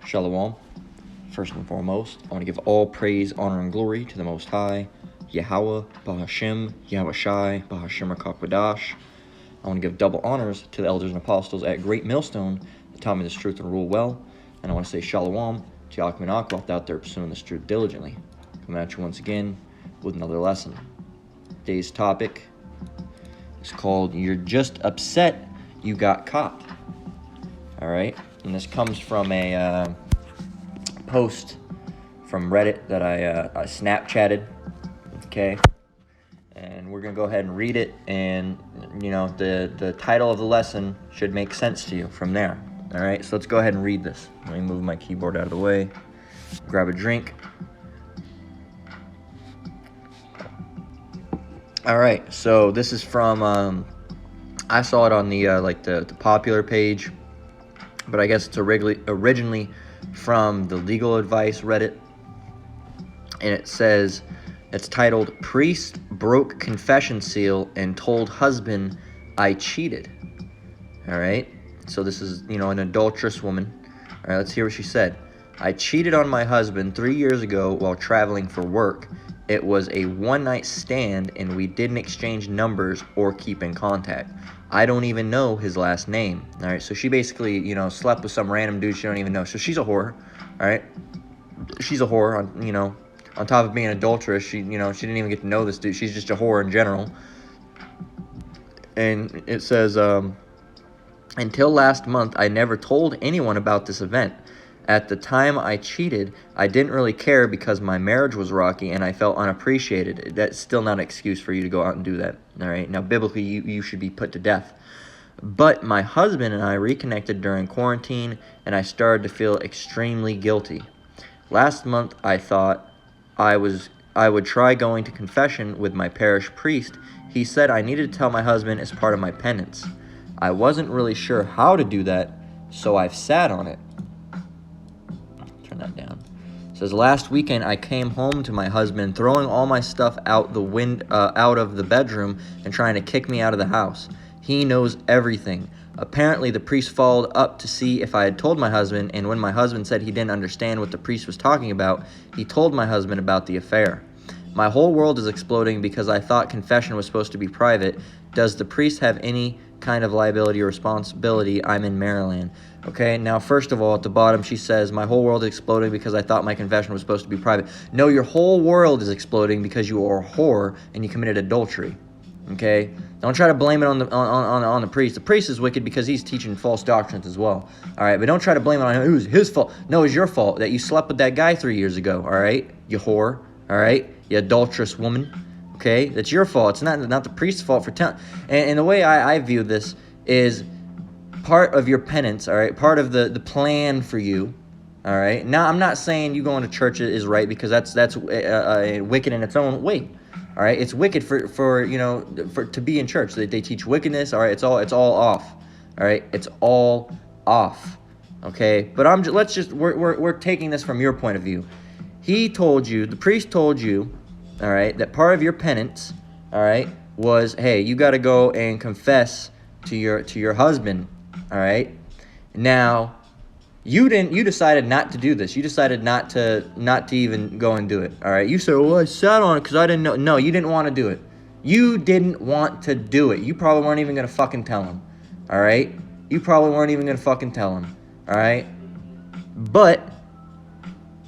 Shalom. First and foremost, I want to give all praise, honor, and glory to the Most High, Yahweh, Bahashem, Yahweh Shai, Bahashem HaKakwadash. I want to give double honors to the elders and apostles at Great Millstone that taught me this truth and rule well. And I want to say Shalom to Yaakov and Akhloth out there pursuing this truth diligently. Coming at you once again with another lesson. Today's topic is called You're Just Upset You Got Caught. Alright, and this comes from a post from Reddit that I Snapchatted, okay, and we're going to go ahead and read it, and, you know, the title of the lesson should make sense to you from there. Alright, so let's go ahead and read this. Let me move my keyboard out of the way, grab a drink. Alright, so this is from, I saw it on the, the popular page, but I guess it's originally from the Legal Advice Reddit, and it says, it's titled, Priest Broke Confession Seal and Told Husband I Cheated. Alright, so this is, you know, an adulterous woman. Alright, let's hear what she said. I cheated on my husband 3 years ago while traveling for work. It was a one-night stand, and we didn't exchange numbers or keep in contact. I don't even know his last name. All right, so she basically, you know, slept with some random dude she don't even know. So she's a whore, all right? She's a whore, on top of being an adulteress. She didn't even get to know this dude. She's just a whore in general. And it says, until last month, I never told anyone about this event. At the time I cheated, I didn't really care because my marriage was rocky and I felt unappreciated. That's still not an excuse for you to go out and do that, all right? Now, biblically, you should be put to death. But my husband and I reconnected during quarantine, and I started to feel extremely guilty. Last month, I thought I would try going to confession with my parish priest. He said I needed to tell my husband as part of my penance. I wasn't really sure how to do that, so I've sat on it. Turn that down. It says, last weekend I came home to my husband throwing all my stuff out of the bedroom and trying to kick me out of the house. He knows everything. Apparently the priest followed up to see if I had told my husband, and when my husband said he didn't understand what the priest was talking about, he told my husband about the affair. My whole world is exploding because I thought confession was supposed to be private. Does the priest have any kind of liability or responsibility? I'm in Maryland. Okay, now first of all, at the bottom she says, my whole world is exploding because I thought my confession was supposed to be private. No, your whole world is exploding because you are a whore and you committed adultery. Okay, don't try to blame it on the priest. The priest is wicked because he's teaching false doctrines as well. All right, but don't try to blame it on him. It was his fault. No, it's your fault that you slept with that guy 3 years ago. All right, you whore. All right, you adulterous woman. Okay, that's your fault. It's not the priest's fault for telling. And the way I view this is part of your penance. All right, part of the plan for you. All right. Now, I'm not saying you going to church is right, because that's wicked in its own way. All right, it's wicked for to be in church. They teach wickedness. All right, it's all off. All right, it's all off. Okay, but we're taking this from your point of view. He told you, the priest told you, all right, that part of your penance, all right, was, hey, you got to go and confess to your husband. All right, now you decided not to do this. You decided not to even go and do it. All right, you said, well, I sat on it because I didn't know. No, you didn't want to do it. You didn't want to do it. You probably weren't even gonna fucking tell him. All right, you probably weren't even gonna fucking tell him. All right, but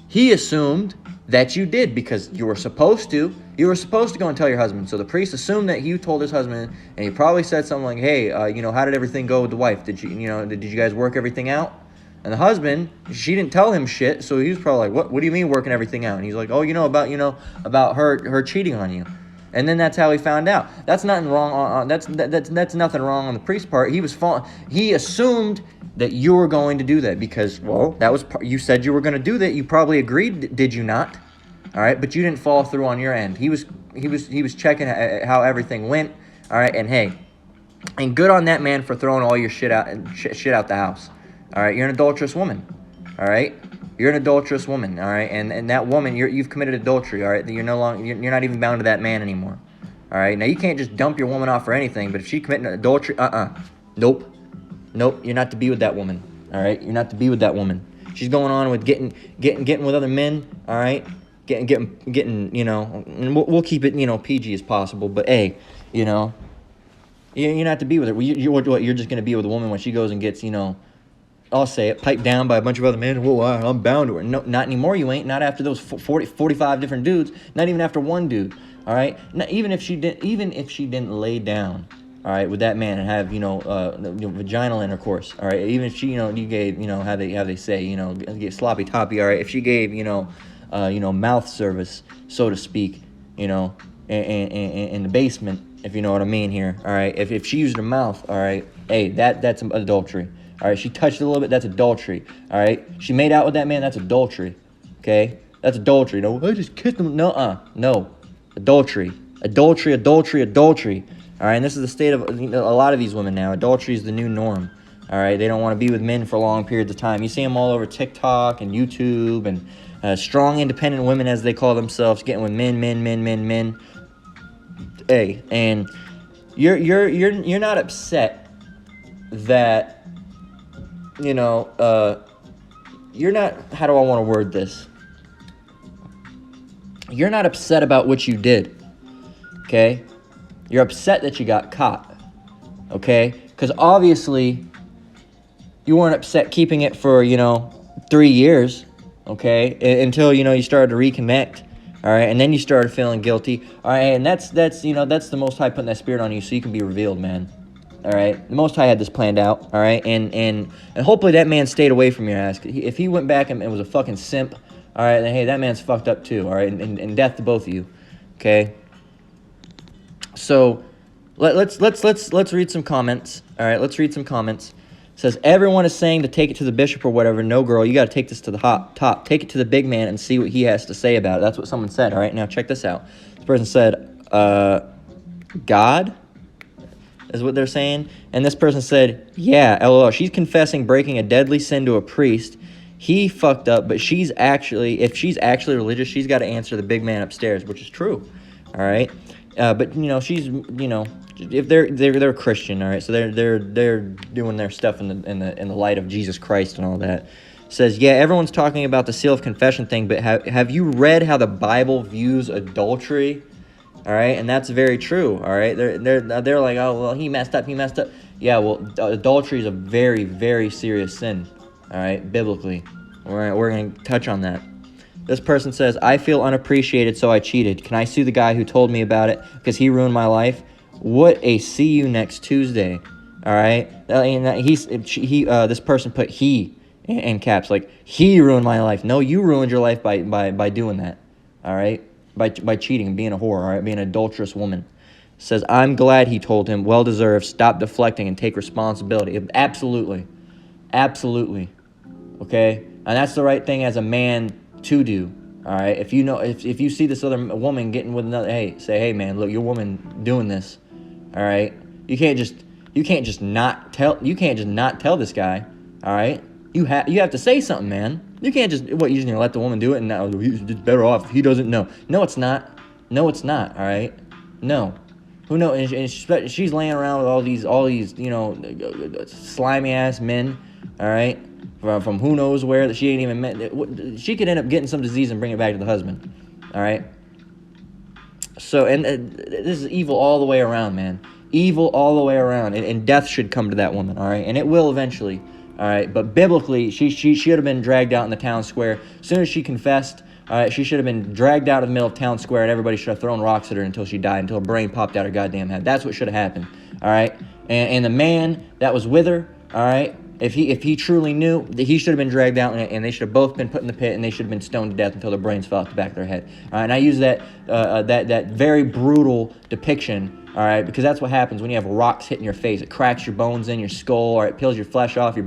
he assumed that you did because you were supposed to. You were supposed to go and tell your husband. So the priest assumed that you told his husband, and he probably said something like, hey, how did everything go with the wife? Did you guys work everything out? And the husband, she didn't tell him shit, so he was probably like, what do you mean working everything out? And he's like, oh, about her cheating on you. And then that's how he found out. That's nothing wrong. That's nothing wrong on the priest's part. He assumed that you were going to do that because, well, you said you were going to do that. You probably agreed, did you not? All right, but you didn't follow through on your end. He was checking how everything went. All right, and hey, and good on that man for throwing all your shit out the house. All right, you're an adulterous woman. All right, you're an adulterous woman. All right, and that woman, you've committed adultery. All right, you're not even bound to that man anymore. All right, now you can't just dump your woman off for anything. But if she committed adultery, nope, you're not to be with that woman. All right, you're not to be with that woman. She's going on with getting with other men, all right? Getting, you know, and we'll keep it, you know, PG as possible. But hey, you know, you're not to be with her. You're just gonna be with a woman when she goes and gets, you know, I'll say it, piped down by a bunch of other men. Well, I'm bound to her. No, not anymore. You ain't. Not after those 45 different dudes. Not even after one dude. All right. Not, even if she didn't lay down, all right, with that man and have, you know, vaginal intercourse. All right. Even if she, you know, you gave, you know, how they say, you know, get sloppy toppy. All right. If she gave, you know, mouth service, so to speak, you know, in the basement, if you know what I mean here. All right. If she used her mouth, all right, hey, that's adultery. All right, she touched it a little bit, that's adultery. All right, she made out with that man, that's adultery. Okay, that's adultery. No, I just kissed him. No, adultery. Adultery. All right, and this is the state of a lot of these women now. Adultery is the new norm. All right, they don't want to be with men for long periods of time. You see them all over TikTok and YouTube, and strong, independent women, as they call themselves, getting with men. Hey, and you're not upset that, you know, you're not, how do I want to word this? You're not upset about what you did, okay? You're upset that you got caught, okay? Because obviously, you weren't upset keeping it for, you know, 3 years, okay? Until, you know, you started to reconnect, all right? And then you started feeling guilty, all right? And that's you know, that's the Most High putting that spirit on you so you can be revealed, man. All right, the Most High had this planned out. All right, and hopefully that man stayed away from your ass. If he went back and was a fucking simp, all right, then hey, that man's fucked up too. All right, and death to both of you. Okay. So let's read some comments. All right, let's read some comments. It says everyone is saying to take it to the bishop or whatever. No, girl, you got to take this to the top. Take it to the big man and see what he has to say about it. That's what someone said. All right, now check this out. This person said, God is what they're saying. And this person said, yeah, LOL, she's confessing breaking a deadly sin to a priest. He fucked up, but if she's actually religious, she's got to answer the big man upstairs, which is true. All right. But you know, she's, you know, if they're Christian, all right, so they're doing their stuff in the light of Jesus Christ and all that. Says, yeah, everyone's talking about the seal of confession thing, but have you read how the Bible views adultery? All right, and that's very true. All right, they're like, oh well, he messed up. Yeah, well, adultery is a very, very serious sin. All right, biblically, we're gonna touch on that. This person says, I feel unappreciated, so I cheated. Can I sue the guy who told me about it because he ruined my life? What a see you next Tuesday. All right, and this person put he in caps, like he ruined my life. No, you ruined your life by doing that. All right. By cheating and being a whore, all right, being an adulterous woman. Says, I'm glad he told him, well deserved, stop deflecting and take responsibility. Absolutely. Okay? And that's the right thing as a man to do. All right? If you know, if you see this other woman getting with another, hey, say, hey man, look, your woman doing this. All right? You can't just not tell this guy. All right? You have to say something, man. You can't just, you're just going to let the woman do it and now he's better off if he doesn't know. No, it's not. All right? No. Who knows? And she's laying around with all these, you know, slimy ass men, all right? From who knows where that she ain't even met. She could end up getting some disease and bring it back to the husband, all right? So, and this is evil all the way around, man. Evil all the way around. And death should come to that woman, all right? And it will eventually. All right, but biblically, she should have been dragged out in the town square. As soon as she confessed, all right, she should have been dragged out of the middle of town square, and everybody should have thrown rocks at her until she died, until her brain popped out her goddamn head. That's what should have happened. All right, and the man that was with her, all right, if he truly knew, he should have been dragged out, and they should have both been put in the pit, and they should have been stoned to death until their brains fell out the back of their head. All right, and I use that very brutal depiction. All right, because that's what happens when you have rocks hitting your face. It cracks your bones in your skull, or it peels your flesh off, your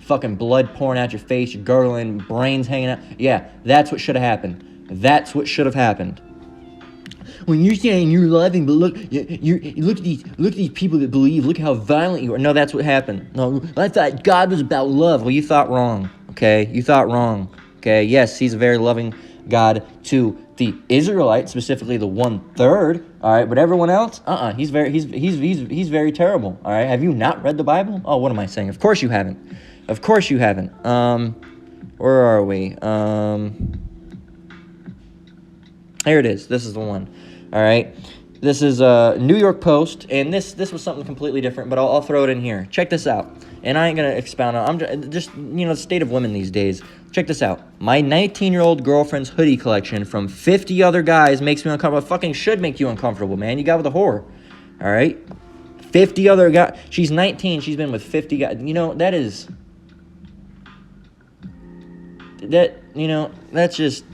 fucking blood pouring out your face, your gurgling, brains hanging out. Yeah, that's what should have happened. That's what should have happened. When you're saying you're loving, but look at these people that believe. Look how violent you are. No, that's what happened. No, I thought God was about love. Well, you thought wrong. Okay, you thought wrong. Okay, yes, He's a very loving God to the Israelites, specifically the 1/3. All right, but everyone else, he's very terrible. All right, have you not read the Bible? Oh, what am I saying? Of course you haven't. Where Where are we? Here it is. This is the one. All right. This is New York Post, and this was something completely different, but I'll throw it in here. Check this out. And I ain't going to expound on it. I'm just, the state of women these days. Check this out. My 19-year-old girlfriend's hoodie collection from 50 other guys makes me uncomfortable. It fucking should make you uncomfortable, man. You got with a whore. All right? 50 other guys. She's 19. She's been with 50 guys. That is... that's just...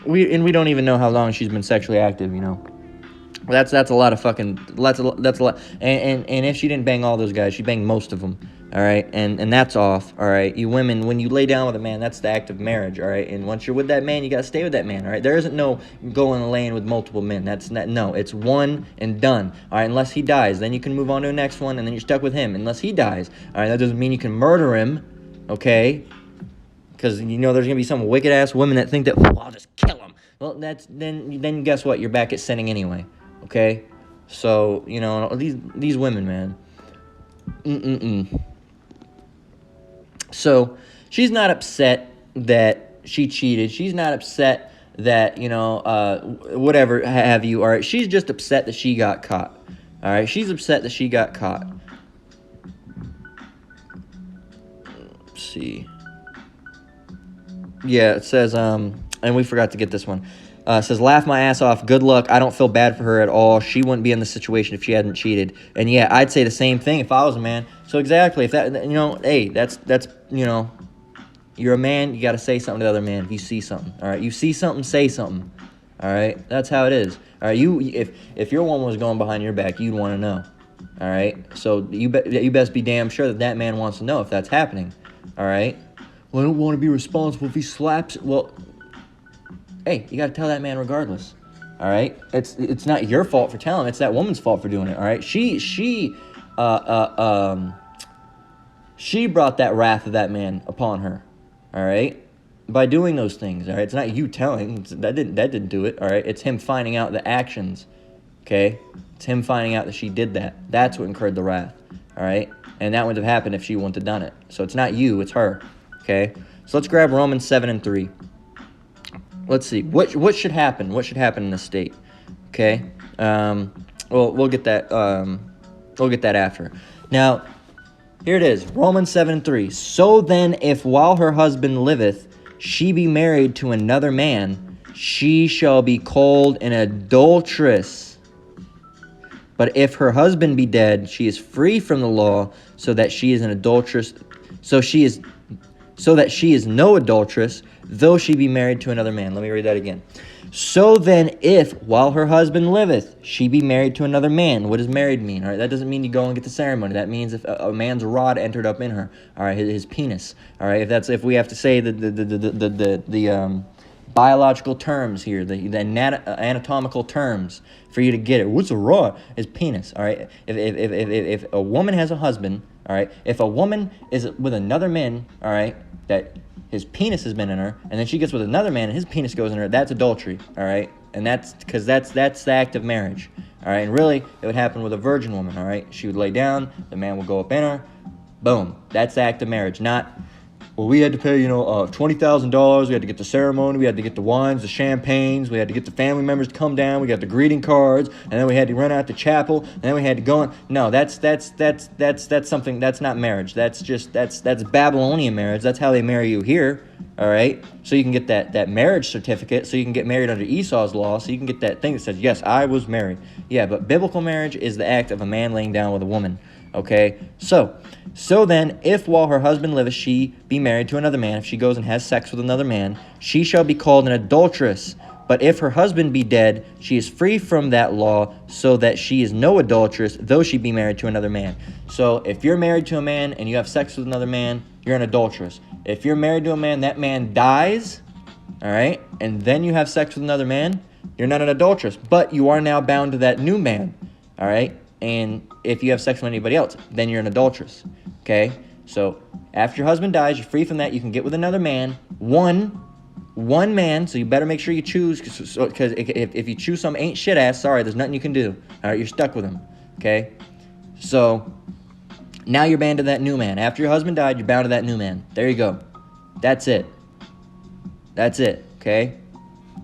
We don't even know how long she's been sexually active, That's a lot of fucking... That's a lot. And if she didn't bang all those guys, she banged most of them, all right? And that's off, all right? You women, when you lay down with a man, that's the act of marriage, all right? And once you're with that man, you got to stay with that man, all right? There isn't no going and laying with multiple men. No, it's one and done, all right? Unless he dies. Then you can move on to the next one, and then you're stuck with him, unless he dies, all right? That doesn't mean you can murder him, okay? Because, there's going to be some wicked-ass women that think that, I'll just kill him. Well, then guess what? You're back at sinning anyway, okay? So, these women, man. So, she's not upset that she cheated. She's not upset that, whatever have you, all right? She's just upset that she got caught, all right? She's upset that she got caught. Let's see. Yeah, it says, and we forgot to get this one. It says, laugh my ass off. Good luck. I don't feel bad for her at all. She wouldn't be in this situation if she hadn't cheated. And yeah, I'd say the same thing if I was a man. So exactly, if that, hey, that's, you're a man, you got to say something to the other man if you see something. All right, you see something, say something. All right, that's how it is. All right, if your woman was going behind your back, you'd want to know. All right, so you best be damn sure that man wants to know if that's happening. All right. Well, I don't want to be responsible if he slaps it. Well, hey, you got to tell that man regardless. All right? It's not your fault for telling him. It's that woman's fault for doing it. All right? She brought that wrath of that man upon her. All right? By doing those things. All right? It's not you telling. That didn't do it. All right? It's him finding out the actions. Okay? It's him finding out that she did that. That's what incurred the wrath. All right? And that wouldn't have happened if she wouldn't have done it. So it's not you. It's her. Okay, so let's grab Romans 7:3. Let's see what should happen. What should happen in this state? Okay, well we'll get that. We'll get that after. Now, here it is. Romans 7:3. So then, if while her husband liveth, she be married to another man, she shall be called an adulteress. But if her husband be dead, she is free from the law, so that she is an adulteress. So that she is no adulteress, though she be married to another man. Let me read that again. So then, if, while her husband liveth, she be married to another man. What does married mean? All right, that doesn't mean you go and get the ceremony. That means if a man's rod entered up in her. All right, his penis. All right, if we have to say the biological terms here, the anatomical terms for you to get it. What's a rod? His penis. All right, if a woman has a husband, all right, if a woman is with another man, all right, that his penis has been in her, and then she gets with another man and his penis goes in her, that's adultery, all right? And that's because that's the act of marriage, all right? And really, it would happen with a virgin woman, all right? She would lay down, the man would go up in her, boom. That's the act of marriage, not, well, we had to pay, $20,000, we had to get the ceremony, we had to get the wines, the champagnes, we had to get the family members to come down, we got the greeting cards, and then we had to run out to chapel, and then we had to go in. No, that's something, that's not marriage. That's Babylonian marriage. That's how they marry you here, all right? So you can get that marriage certificate, so you can get married under Esau's law, so you can get that thing that says, yes, I was married. Yeah, but biblical marriage is the act of a man laying down with a woman. Okay, so then, if while her husband liveth she be married to another man, if she goes and has sex with another man, she shall be called an adulteress. But if her husband be dead, she is free from that law, so that she is no adulteress, though she be married to another man. So if you're married to a man and you have sex with another man, you're an adulteress. If you're married to a man, that man dies, all right, and then you have sex with another man, you're not an adulteress, but you are now bound to that new man, all right? And if you have sex with anybody else, then you're an adulteress, okay? So after your husband dies, you're free from that. You can get with another man, one man, so you better make sure you choose, because if you choose some ain't shit ass, sorry, there's nothing you can do. All right, you're stuck with him, okay? So now you're bound to that new man. After your husband died, you're bound to that new man. There you go, That's it. That's it, okay?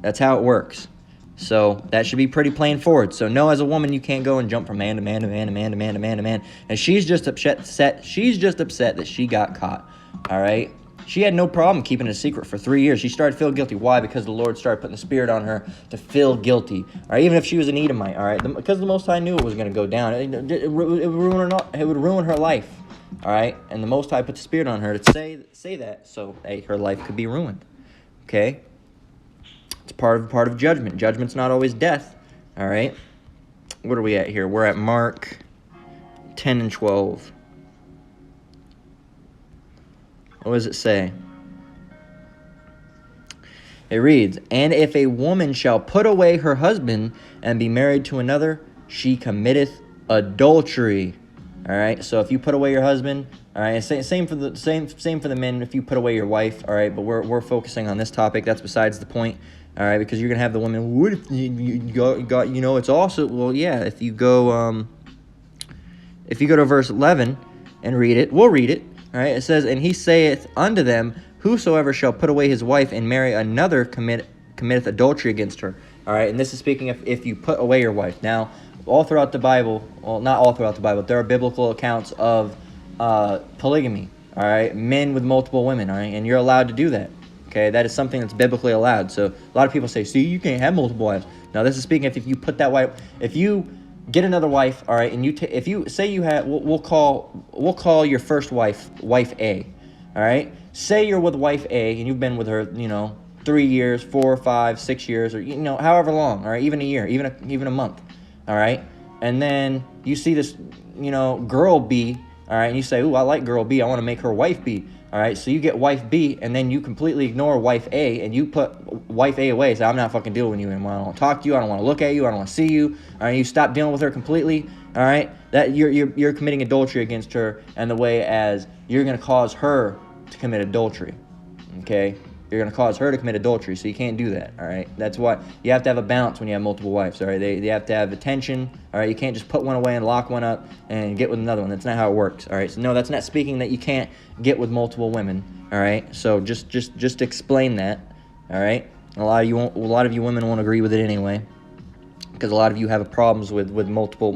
That's how it works. So that should be pretty plain forward. So no, as a woman, you can't go and jump from man to man to man to man to man to man to man. And she's just upset. She's just upset that she got caught. All right. She had no problem keeping it a secret for 3 years. She started feeling guilty. Why? Because the Lord started putting the Spirit on her to feel guilty. All right. Even if she was an Edomite. All right. Because the Most High knew it was going to go down. It would ruin her life. All right. And the Most High put the Spirit on her to say that, so hey, her life could be ruined. Okay. It's part of judgment. Judgment's not always death. All right. What are we at here? We're at Mark 10 and 12. What does it say? It reads, "And if a woman shall put away her husband and be married to another, she committeth adultery." All right. So if you put away your husband, all right, same for the men. If you put away your wife, all right. But we're focusing on this topic. That's besides the point. All right, because you're gonna have the woman. What if you got it's also, well, yeah. If you go to verse 11 and read it, we'll read it. All right, it says, "And he saith unto them, Whosoever shall put away his wife and marry another committeth adultery against her." All right, and this is speaking of if you put away your wife. Now, all throughout the Bible, well, not all throughout the Bible, there are biblical accounts of polygamy. All right, men with multiple women. All right, and you're allowed to do that. Okay, that is something that's biblically allowed. So a lot of people say, "See, you can't have multiple wives." Now, this is speaking if you put that wife, if you get another wife, all right, and if you say you have, we'll call your first wife A, all right. Say you're with wife A and you've been with her, 3 years, 4, 5, 6 years, or however long, all right, even a year, even a month, all right, and then you see this, girl B, all right, and you say, "Ooh, I like girl B. I want to make her wife B." All right, so you get wife B, and then you completely ignore wife A, and you put wife A away. Say, "I'm not fucking dealing with you anymore. I don't want to talk to you. I don't want to look at you. I don't want to see you." All right, you stop dealing with her completely. All right, that you're committing adultery against her, and the way as you're going to cause her to commit adultery. Okay, you're going to cause her to commit adultery, so you can't do that. All right, that's why you have to have a balance when you have multiple wives. All right, they have to have attention. All right, you can't just put one away and lock one up and get with another one. That's not how it works. All right, so no, that's not speaking that you can't get with multiple women. All right, so just explain that. All right, a lot of you women won't agree with it anyway, because a lot of you have problems with multiple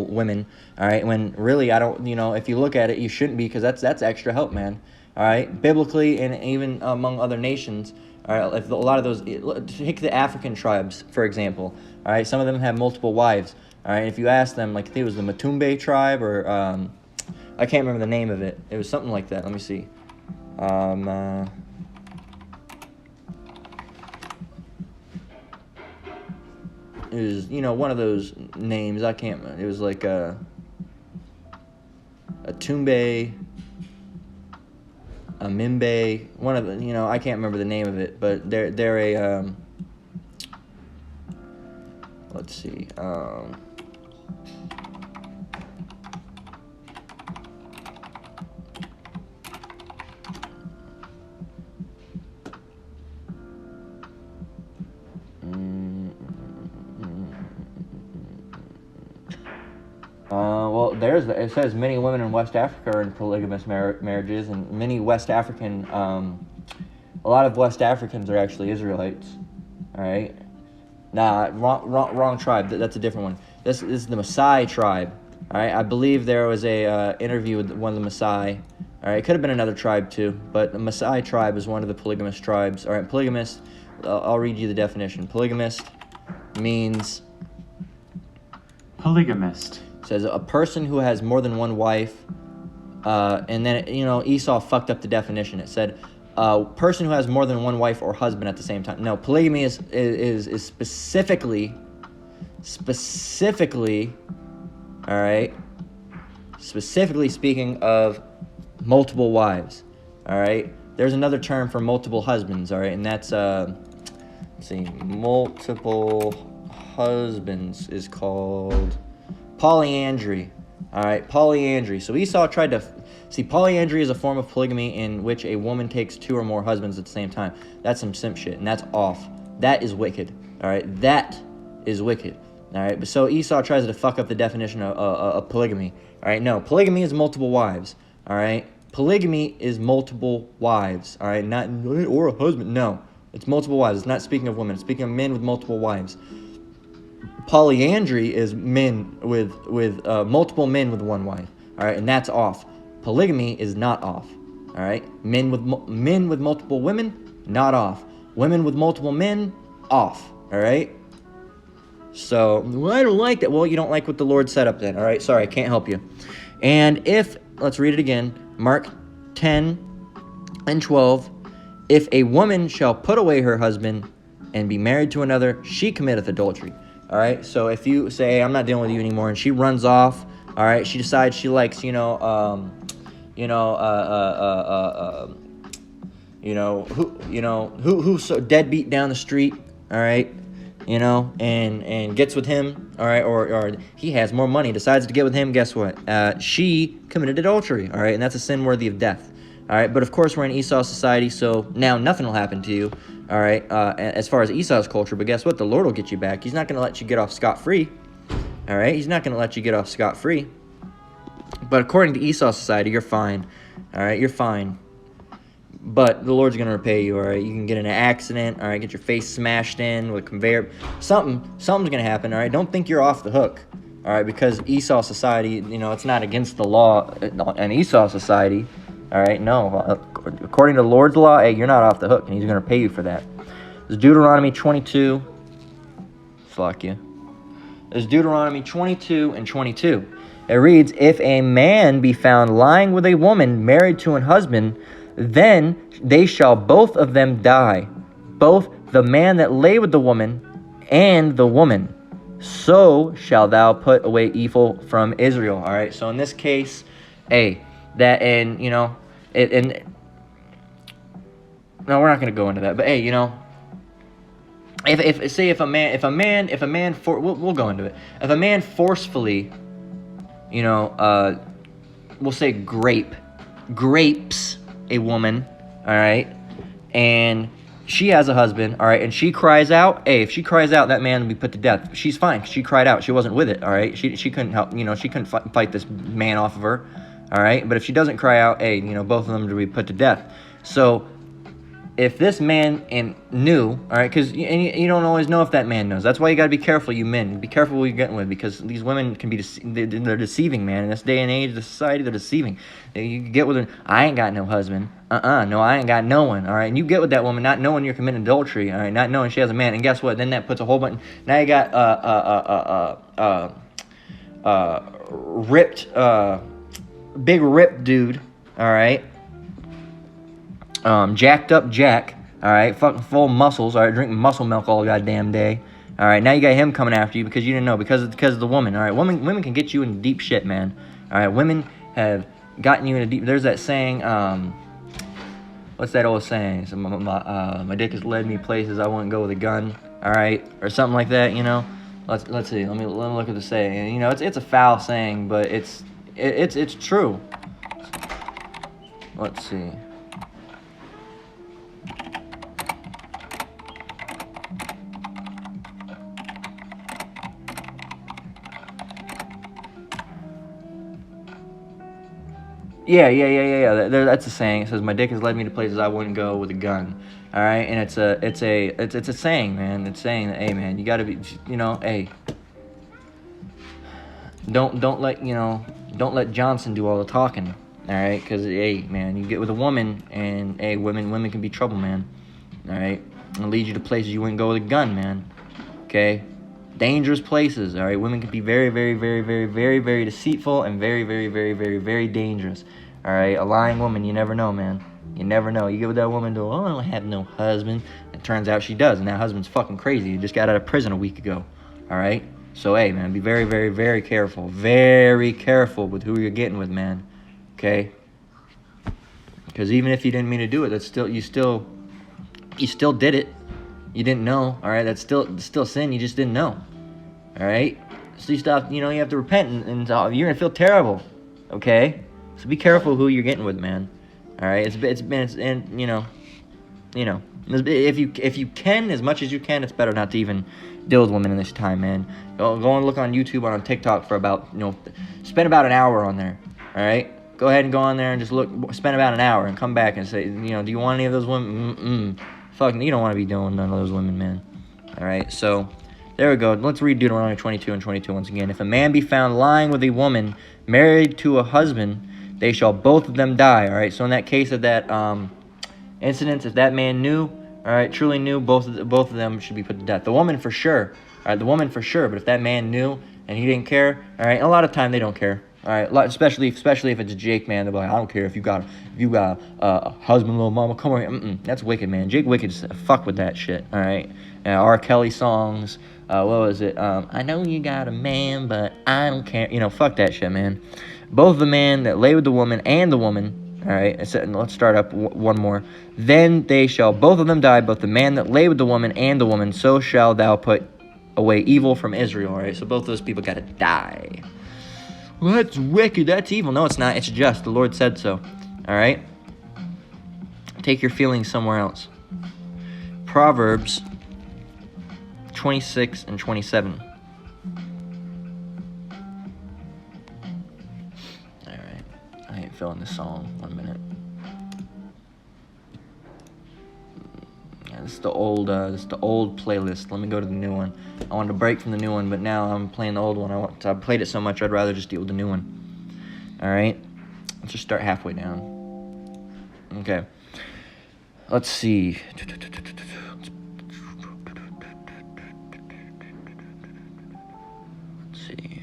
women. All right, when really I don't. If you look at it, you shouldn't be, because that's extra help, man. All right, biblically and even among other nations. All right, if a lot of those, take the African tribes for example. All right, some of them have multiple wives. All right, if you ask them, like I think it was the Matumbe tribe, or I can't remember the name of it. It was something like that. Let me see. It was one of those names. I can't. It was like a Tumbe, a Mimbe. One of the I can't remember the name of it, but they're a let's see. Well, it says many women in West Africa are in polygamous marriages, and many West African, a lot of West Africans are actually Israelites. All right, nah, wrong tribe. That's a different one. This is the Maasai tribe. All right, I believe there was a interview with one of the Maasai. All right, it could have been another tribe too, but the Maasai tribe is one of the polygamous tribes. All right, polygamist. I'll read you the definition. Polygamist means. Polygamist says a person who has more than one wife, and then Esau fucked up the definition. It said a person who has more than one wife or husband at the same time. No, polygamy is specifically, all right, specifically speaking of multiple wives. All right, there's another term for multiple husbands. All right, and that's let's see, multiple husbands is called polyandry. All right, polyandry. So Esau tried to polyandry is a form of polygamy in which a woman takes 2 or more husbands at the same time. That's some simp shit, and that's off. That is wicked. All right, that is wicked. All right, but so Esau tries to fuck up the definition of polygamy. All right, no, polygamy is multiple wives. All right, Polygamy is multiple wives, all right? Not or a husband. No, it's multiple wives. It's not speaking of women. It's speaking of men with multiple wives. Polyandry is men with multiple men with one wife, all right? And that's off. Polygamy is not off, all right? Men with multiple women, not off. Women with multiple men, off, all right? So, well, I don't like that. Well, you don't like what the Lord set up then, all right? Sorry, I can't help you. And if, let's read it again, Mark 10 and 12, if a woman shall put away her husband and be married to another, she committeth adultery. All right, so if you say, hey, I'm not dealing with you anymore, and she runs off, all right, she decides she likes, who so deadbeat down the street, all right, and gets with him, all right, or he has more money, decides to get with him, guess what? She committed adultery, all right, and that's a sin worthy of death, all right, but of course we're in Esau society, so now nothing will happen to you, all right, as far as Esau's culture, but guess what? The Lord will get you back. He's not going to let you get off scot-free, all right? He's not going to let you get off scot-free, but according to Esau society, you're fine, all right? You're fine, but the Lord's going to repay you, all right? You can get in an accident, all right? Get your face smashed in with a conveyor. Something's going to happen, all right? Don't think you're off the hook, all right? Because Esau society, it's not against the law in Esau society, all right? No, according to the Lord's law, hey, you're not off the hook, and he's going to pay you for that. There's Deuteronomy 22. Fuck you. There's Deuteronomy 22 and 22. It reads, if a man be found lying with a woman married to an husband, then they shall both of them die, both the man that lay with the woman and the woman. So shall thou put away evil from Israel. All right, so in this case, hey, that, and, no, we're not going to go into that, but hey, if a man, we'll go into it. If a man forcefully, we'll say grapes a woman, all right, and she has a husband, all right, and she cries out, hey, if she cries out, that man will be put to death. She's fine. She cried out. She wasn't with it, all right. She couldn't help, she couldn't fight this man off of her, all right. But if she doesn't cry out, hey, both of them will be put to death. So if this man knew, all right, because you don't always know if that man knows. That's why you got to be careful, you men. Be careful what you're getting with, because these women can be they're deceiving, man. In this day and age, the society, they're deceiving. You get with her, I ain't got no husband. No, I ain't got no one, all right? And you get with that woman not knowing you're committing adultery, all right? Not knowing she has a man. And guess what? Then that puts a whole bunch. Now you got big ripped dude, all right? Jacked up Jack, all right, fucking full muscles, all right, drinking muscle milk all goddamn day, all right. Now you got him coming after you because you didn't know, because of the woman, all right. Women can get you into deep shit, man, all right. Women have gotten you into deep. There's that saying, what's that old saying? So my dick has led me places I wouldn't go with a gun, all right, or something like that, Let's see. Let me look at the saying. It's a foul saying, but it's true. Let's see. Yeah. That's a saying. It says, "My dick has led me to places I wouldn't go with a gun." All right, and it's a saying, man. It's saying that, hey, man, you got to be, hey, don't let Johnson do all the talking. All right, because hey, man, you get with a woman, and hey, women can be trouble, man. All right, and lead you to places you wouldn't go with a gun, man. Okay. Dangerous places, all right? Women can be very, very, very, very, very, very deceitful and very, very, very, very, very dangerous, all right? A lying woman, you never know, man. You never know. You get with that woman, I don't have no husband. It turns out she does, and that husband's fucking crazy. He just got out of prison a week ago, all right? So, hey, man, be very, very, very careful. Very careful with who you're getting with, man, okay? Because even if you didn't mean to do it, that's still, you still did it. You didn't know, all right? That's still sin. You just didn't know, all right? So you stop. You have to repent, and you're gonna feel terrible, okay? So be careful who you're getting with, man. All right? If you can, as much as you can, it's better not to even deal with women in this time, man. Go and look on YouTube or on TikTok for about spend about an hour on there, all right? Go ahead and go on there and just spend about an hour and come back and say, do you want any of those women? Fuck, you don't want to be doing none of those women, man. All right, so there we go. Let's read Deuteronomy 22 and 22 once again. If a man be found lying with a woman married to a husband, they shall both of them die. All right, so in that case of that incident, if that man knew, all right, truly knew, both of them should be put to death. The woman for sure. All right, the woman for sure. But if that man knew and he didn't care, all right, a lot of time they don't care. All right, especially if it's a Jake, man. They're like, I don't care if you got a husband, little mama, come over here. That's wicked, man. Jake Wicked, fuck with that shit. All right, R. Kelly songs. What was it? I know you got a man, but I don't care. Fuck that shit, man. Both the man that lay with the woman and the woman. All right, let's start up one more. Then they shall both of them die, both the man that lay with the woman and the woman. So shall thou put away evil from Israel. All right, so both those people gotta die. Well, that's wicked. That's evil. No, it's not. It's just. The Lord said so. All right? Take your feelings somewhere else. Proverbs 26 and 27. All right. I ain't feeling this song. 1 minute. Yeah, this is the old playlist. Let me go to the new one. I wanted to break from the new one, but now I'm playing the old one. I played it so much, I'd rather just deal with the new one. All right, let's just start halfway down. Okay, let's see. Let's see.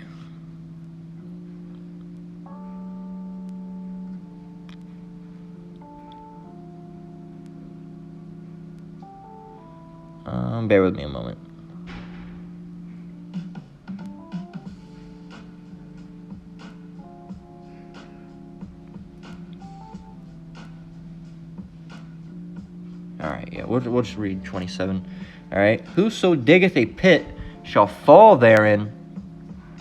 Bear with me a moment. All right, yeah, we'll just read 27. All right, whoso diggeth a pit shall fall therein,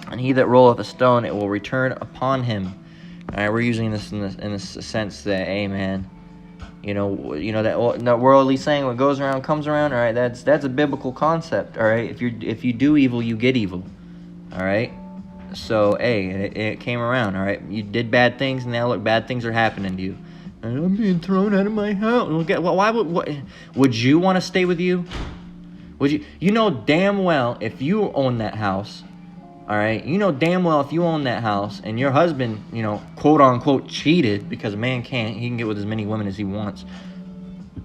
and he that rolleth a stone, it will return upon him. All right, we're using this in this sense that, hey, man, that worldly saying, what goes around comes around. All right, that's a biblical concept. All right, if you do evil, you get evil. All right, so hey, it came around. All right, you did bad things, and now look, bad things are happening to you. I'm being thrown out of my house. Why would you want to stay with you? Would you? You know damn well if you own that house, all right. You know damn well if you own that house and your husband, quote unquote, cheated, because a man can't. He can get with as many women as he wants.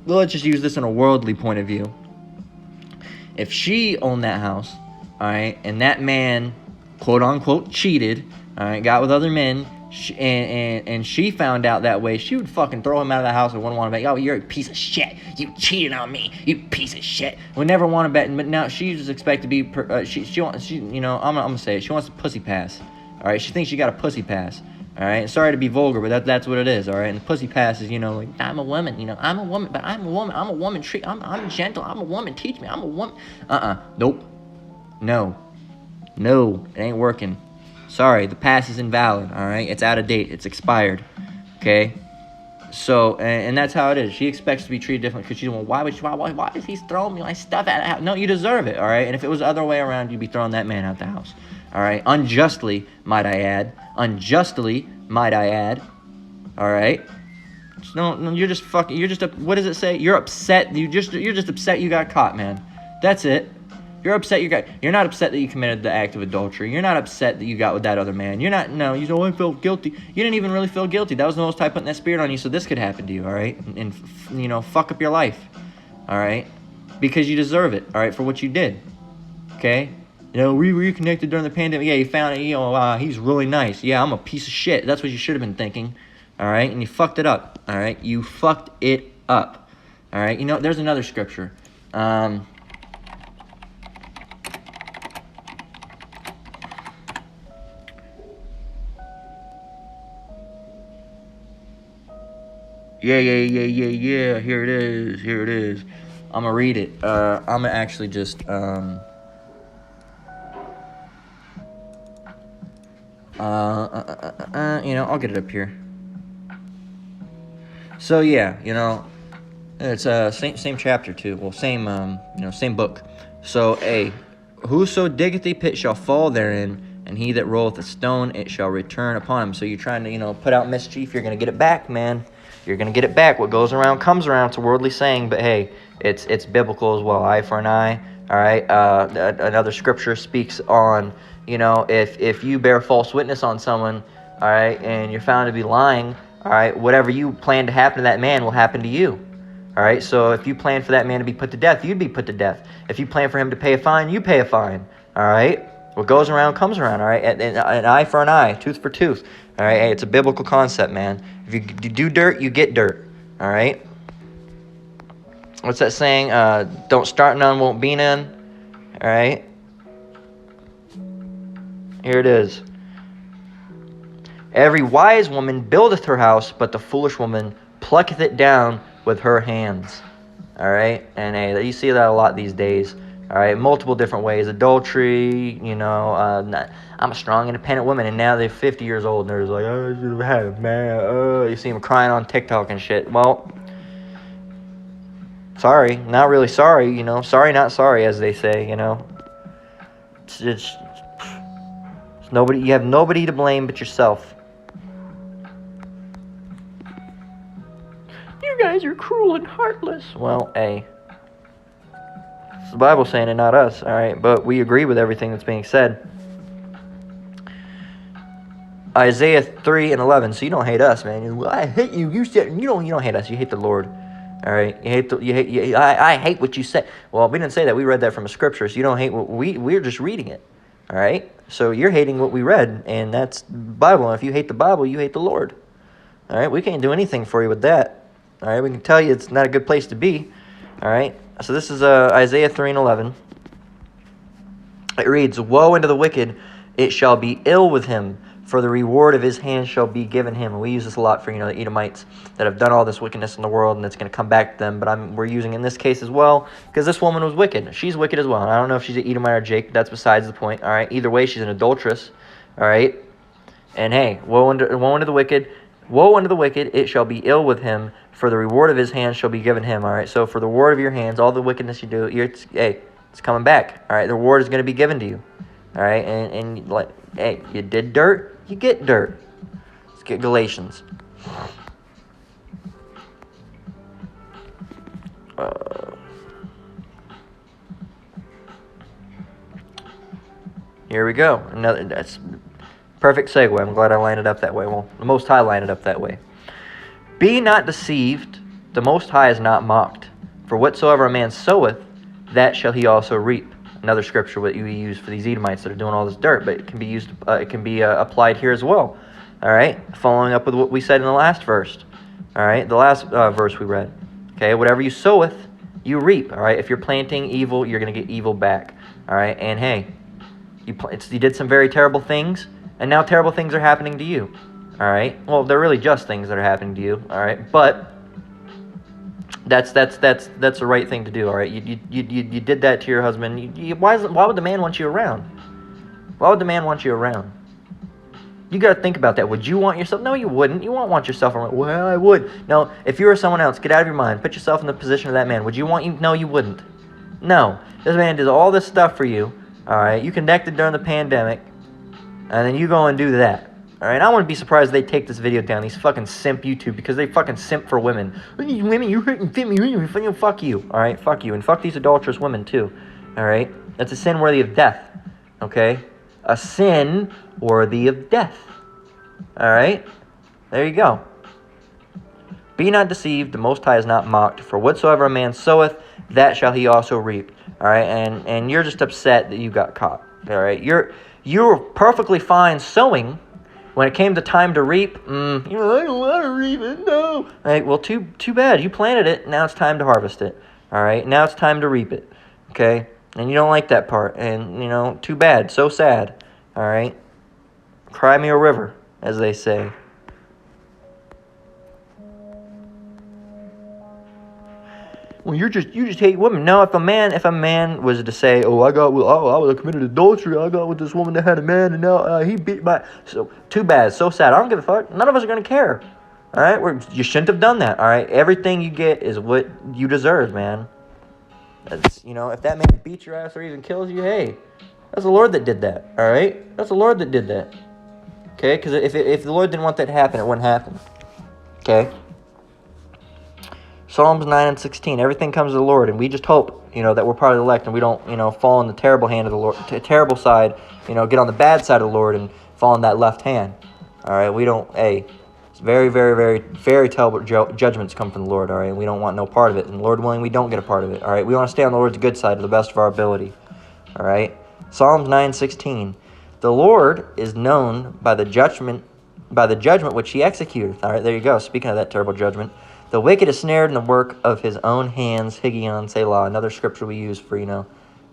Well, let's just use this in a worldly point of view. If she owned that house, all right, and that man, quote unquote, cheated, all right, got with other men. And she found out that way, she would fucking throw him out of the house and wouldn't want to bet. Oh, you're a piece of shit. You cheated on me. You piece of shit. Would never want to bet. But now she's expected to be. I'm gonna say it. She wants a pussy pass. All right. She thinks she got a pussy pass. All right. Sorry to be vulgar, but that's what it is. All right. And the pussy pass is, like, I'm a woman. I'm a woman, but I'm a woman. I'm a woman. I'm gentle. I'm a woman. Teach me. I'm a woman. Nope. No. It ain't working. Sorry, the pass is invalid, all right? It's out of date. It's expired, okay? So, and that's how it is. She expects to be treated differently because she's like, why is he throwing me my stuff out of the house? No, you deserve it, all right? And if it was the other way around, you'd be throwing that man out the house, all right? Unjustly, might I add. All right? No, you're just what does it say? You're upset. You're just upset you got caught, man. That's it. You're upset you're not upset that you committed the act of adultery. You're not upset that you got with that other man. You I felt guilty. You didn't even really feel guilty. That was the most high putting that spirit on you, so this could happen to you, all right? And fuck up your life, all right? Because you deserve it, all right, for what you did, okay? We reconnected during the pandemic. Yeah, you found it, he's really nice. Yeah, I'm a piece of shit. That's what you should have been thinking, all right? And you fucked it up, all right? You fucked it up, all right? There's another scripture. Yeah. Here it is. I'm gonna read it. I'm gonna actually just I'll get it up here. So yeah, it's same chapter too. Well, same book. So whoso diggeth a pit shall fall therein, and he that rolleth a stone, it shall return upon him. So you're trying to, put out mischief, you're going to get it back, man. You're going to get it back. What goes around comes around. It's a worldly saying, but hey, it's biblical as well. Eye for an eye, all right? Another scripture speaks on, if you bear false witness on someone, all right, and you're found to be lying, all right, whatever you plan to happen to that man will happen to you. All right, so if you plan for that man to be put to death, you'd be put to death. If you plan for him to pay a fine, you pay a fine. All right, what goes around comes around. All right, an eye for an eye, tooth for tooth. All right, hey, it's a biblical concept, man. If you do dirt, you get dirt. All right. What's that saying? Don't start none, won't be none. All right. Here it is. Every wise woman buildeth her house, but the foolish woman plucketh it down with her hands. All right, and hey, you see that a lot these days. All right, multiple different ways. Adultery, I'm a strong, independent woman, and now they're 50 years old, and they're just like, oh, I should have had a man. You see them crying on TikTok and shit. Well, sorry, not really sorry, sorry, not sorry, as they say, It's nobody. You have nobody to blame but yourself. You guys are cruel and heartless. Well, hey, it's the Bible saying it, not us, all right? But we agree with everything that's being said. Isaiah 3:11. So you don't hate us, man. I hate you. You said you don't hate us. You hate the Lord. All right. I hate what you said. Well, we didn't say that. We read that from a scripture. So you don't hate what we're just reading it. All right. So you're hating what we read, and that's the Bible. And if you hate the Bible, you hate the Lord. All right. We can't do anything for you with that. All right. We can tell you it's not a good place to be. All right. So this is Isaiah 3:11. It reads, "Woe unto the wicked, it shall be ill with him, for the reward of his hand shall be given him." And we use this a lot for, the Edomites that have done all this wickedness in the world, and it's going to come back to them. But we're using it in this case as well, because this woman was wicked. She's wicked as well. And I don't know if she's an Edomite or Jake, but that's besides the point. All right. Either way, she's an adulteress. All right. And hey, woe unto the wicked. Woe unto the wicked, it shall be ill with him, for the reward of his hands shall be given him. All right. So for the reward of your hands, all the wickedness you do, it's coming back. All right. The reward is going to be given to you. All right. And hey, you did dirt, you get dirt. Let's get Galatians. Here we go. That's perfect segue. I'm glad I lined it up that way. Well, the Most High lined it up that way. Be not deceived, the Most High is not mocked. For whatsoever a man soweth, that shall he also reap. Another scripture that you use for these Edomites that are doing all this dirt, but it can be used. It can be applied here as well. All right, following up with what we said in the last verse. All right, the last verse we read. Okay, whatever you soweth, you reap. All right, if you're planting evil, you're going to get evil back. All right, and hey, you did some very terrible things, and now terrible things are happening to you. All right, well, they're really just things that are happening to you. All right, but that's the right thing to do. All right, you did that to your husband. Why would the man want you around? Why would the man want you around? You got to think about that. Would you want yourself? No, you wouldn't. You won't want yourself around. Well, I would. No, if you were someone else, get out of your mind. Put yourself in the position of that man. Would you want you? No, you wouldn't. No, this man did all this stuff for you. All right, you connected during the pandemic, and then you go and do that. All right, I wouldn't be surprised if they take this video down. These fucking simp YouTube, because they fucking simp for women. Women, you're hurting women. Fuck you. All right, fuck you, and fuck these adulterous women too. All right, that's a sin worthy of death. Okay, a sin worthy of death. All right, there you go. Be not deceived, the Most High is not mocked. For whatsoever a man soweth, that shall he also reap. All right, and you're just upset that you got caught. All right, you were perfectly fine sowing. When it came to time to reap, I don't want to reap it, no. All right, well, too bad. You planted it, now it's time to harvest it. All right, now it's time to reap it. Okay, and you don't like that part, and, too bad, so sad. All right, cry me a river, as they say. Well, you just hate women. No, if a man was to say, I was committed adultery. I got with this woman that had a man, and now he beat my. So too bad, so sad. I don't give a fuck. None of us are gonna care. All right, you shouldn't have done that. All right, everything you get is what you deserve, man. That's, if that man beats your ass or even kills you, hey, That's the Lord that did that, all right? That's the Lord that did that, okay? Because if the Lord didn't want that to happen, it wouldn't happen, okay? Psalms 9 and 16, everything comes to the Lord, and we just hope, that we're part of the elect, and we don't, fall on the terrible hand of the Lord, terrible side, get on the bad side of the Lord and fall on that left hand, all right? We don't, it's very, very, very, very terrible judgments come from the Lord, all right? We don't want no part of it, and Lord willing, we don't get a part of it, all right? We want to stay on the Lord's good side to the best of our ability, all right? Psalms 9:16, the Lord is known by the judgment which he executeth. All right, there you go. Speaking of that terrible judgment, the wicked is snared in the work of his own hands. Higgaion Selah, another scripture we use for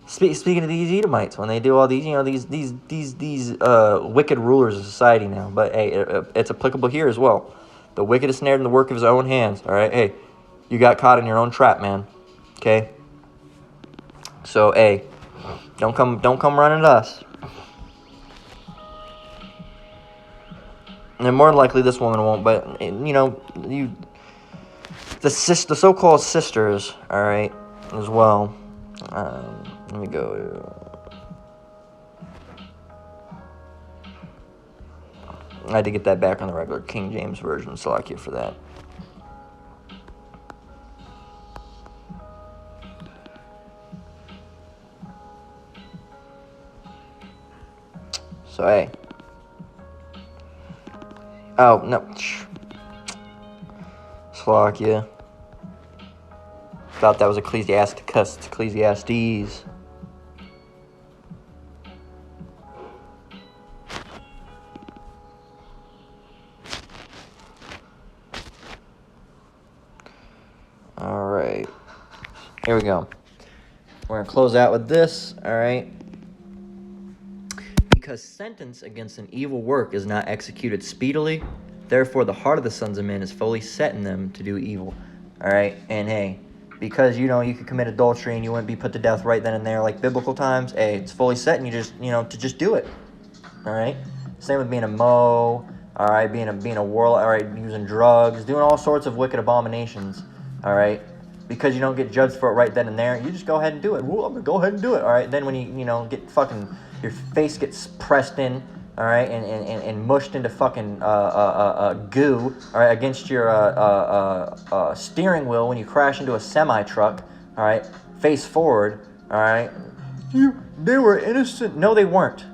speaking of these Edomites when they do all these these wicked rulers of society now. But hey, it's applicable here as well. The wicked is snared in the work of his own hands. All right, hey, you got caught in your own trap, man. Okay. So hey, don't come running at us. And more than likely this woman won't, but the so-called sisters, all right, as well. Let me go. I had to get that back on the regular King James version. Salakia for that. So hey. Oh no. Salakia. Thought that was Ecclesiasticus. It's Ecclesiastes. All right. Here we go. We're going to close out with this. All right. Because sentence against an evil work is not executed speedily, therefore the heart of the sons of men is fully set in them to do evil. All right. And hey, because you could commit adultery and you wouldn't be put to death right then and there like biblical times. Hey, it's fully set, and you just to just do it. All right. Same with being a moe. All right, being a warlock. All right, using drugs, doing all sorts of wicked abominations. All right, because you don't get judged for it right then and there, you just go ahead and do it. Well, I'm gonna go ahead and do it. All right. Then when you get fucking your face gets pressed in. All right, and mushed into fucking goo, all right, against your steering wheel when you crash into a semi-truck, all right, face forward, all right. They were innocent. No, they weren't.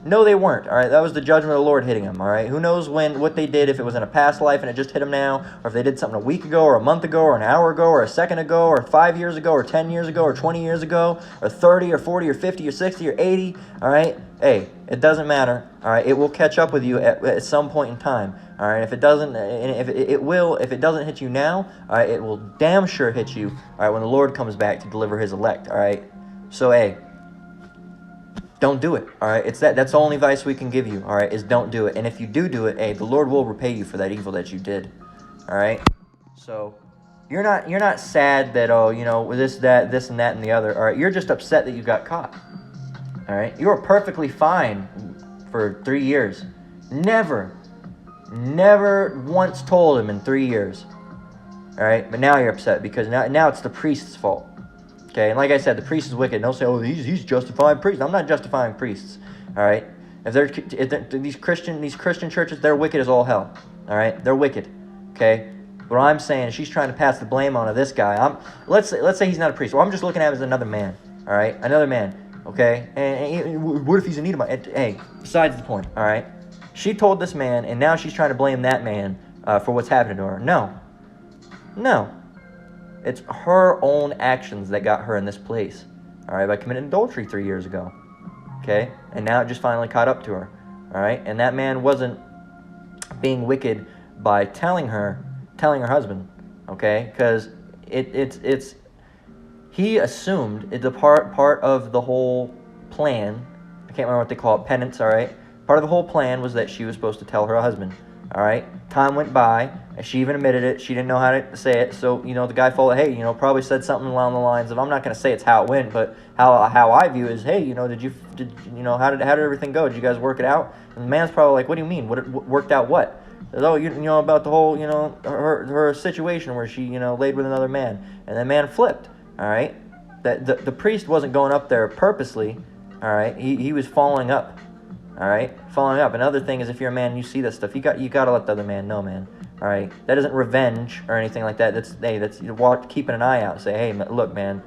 No, they weren't. All right, that was the judgment of the Lord hitting them. All right, who knows what they did, if it was in a past life and it just hit them now, or if they did something a week ago, or a month ago, or an hour ago, or a second ago, or 5 years ago, or 10 years ago, or 20 years ago, or 30, or 40, or 50, or 60, or 80. All right, hey, it doesn't matter. All right, it will catch up with you at some point in time. All right, if it doesn't, and if it doesn't hit you now, all right, it will damn sure hit you. All right, when the Lord comes back to deliver His elect. All right, so hey. Don't do it, all right? That's the only advice we can give you, all right, is don't do it. And if you do it, hey, the Lord will repay you for that evil that you did, all right? So you're not sad that, this, and that, and the other, all right? You're just upset that you got caught, all right? You were perfectly fine for 3 years. Never once told him in 3 years, all right? But now you're upset because now it's the priest's fault. Okay, and like I said, the priest is wicked. And they'll say, "Oh, he's justifying priests." I'm not justifying priests. All right, if these Christian churches, they're wicked as all hell. All right, they're wicked. Okay, what I'm saying is she's trying to pass the blame on to this guy. Let's say he's not a priest. Well, I'm just looking at him as another man. All right, another man. Okay, and what if he's an Edomite? Hey, besides the point. All right, she told this man, and now she's trying to blame that man for what's happening to her. No. It's her own actions that got her in this place, all right, by committing adultery 3 years ago, okay? And now it just finally caught up to her, all right? And that man wasn't being wicked by telling her husband, okay? Because he assumed it's a part of the whole plan. I can't remember what they call it, penance, all right? Part of the whole plan was that she was supposed to tell her husband, all right? Time went by, and she even admitted it. She didn't know how to say it, so, the guy followed, hey, probably said something along the lines of, I'm not going to say it's how it went, but how I view it is, hey, how did everything go? Did you guys work it out? And the man's probably like, what do you mean? What worked out what? Oh, about the whole, her situation where she, laid with another man, and the man flipped, all right? That the priest wasn't going up there purposely, All right, he was following up. All right, following up. Another thing is, if you're a man, you see this stuff. You gotta let the other man know, man. All right, that isn't revenge or anything like that. That's you're keeping an eye out. And say, hey, look, man,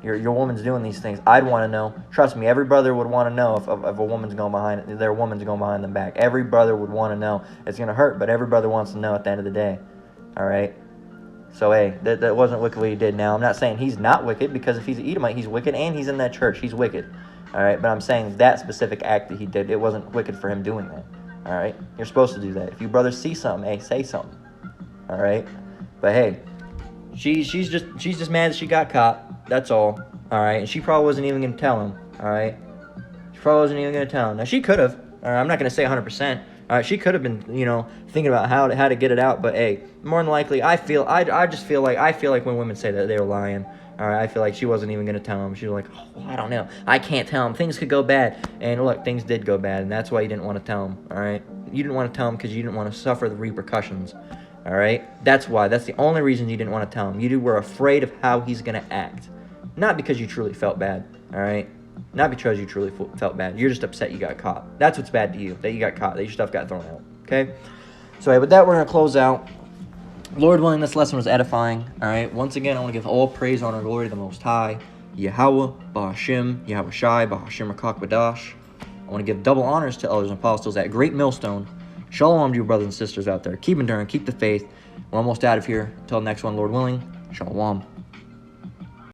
your woman's doing these things. I'd want to know. Trust me, every brother would want to know if a woman's going behind their woman's going behind them back. Every brother would want to know. It's gonna hurt, but every brother wants to know at the end of the day. All right. So hey, that wasn't wicked what he did. Now I'm not saying he's not wicked, because if he's an Edomite, he's wicked, and he's in that church, he's wicked. All right, but I'm saying that specific act that he did, it wasn't wicked for him doing that. All right, you're supposed to do that. If you brothers see something, hey, say something. All right, but hey, she's just mad that she got caught. That's all. All right, and she probably wasn't even gonna tell him. All right, she probably wasn't even gonna tell him. Now she could have. All right, I'm not gonna say 100%. All right, she could have been, thinking about how to get it out. But hey, more than likely, I feel like when women say that, they're lying. All right, I feel like she wasn't even gonna tell him. She was like, oh, I don't know, I can't tell him. Things could go bad. And look, things did go bad, and that's why you didn't want to tell him. All right, you didn't want to tell him because you didn't want to suffer the repercussions. All right, that's why. That's the only reason you didn't want to tell him. You were afraid of how he's gonna act, not because you truly felt bad. All right. Not because you truly felt bad. You're just upset you got caught. That's what's bad to you, that you got caught, that your stuff got thrown out. Okay? So, with that, we're going to close out. Lord willing, this lesson was edifying. All right? Once again, I want to give all praise, honor, and glory to the Most High. Yahweh, Bahashim, Yahweh Shai, Bahashim Rakak Badash. I want to give double honors to elders and apostles at Great Millstone. Shalom to you brothers and sisters out there. Keep enduring, keep the faith. We're almost out of here. Until next one, Lord willing. Shalom.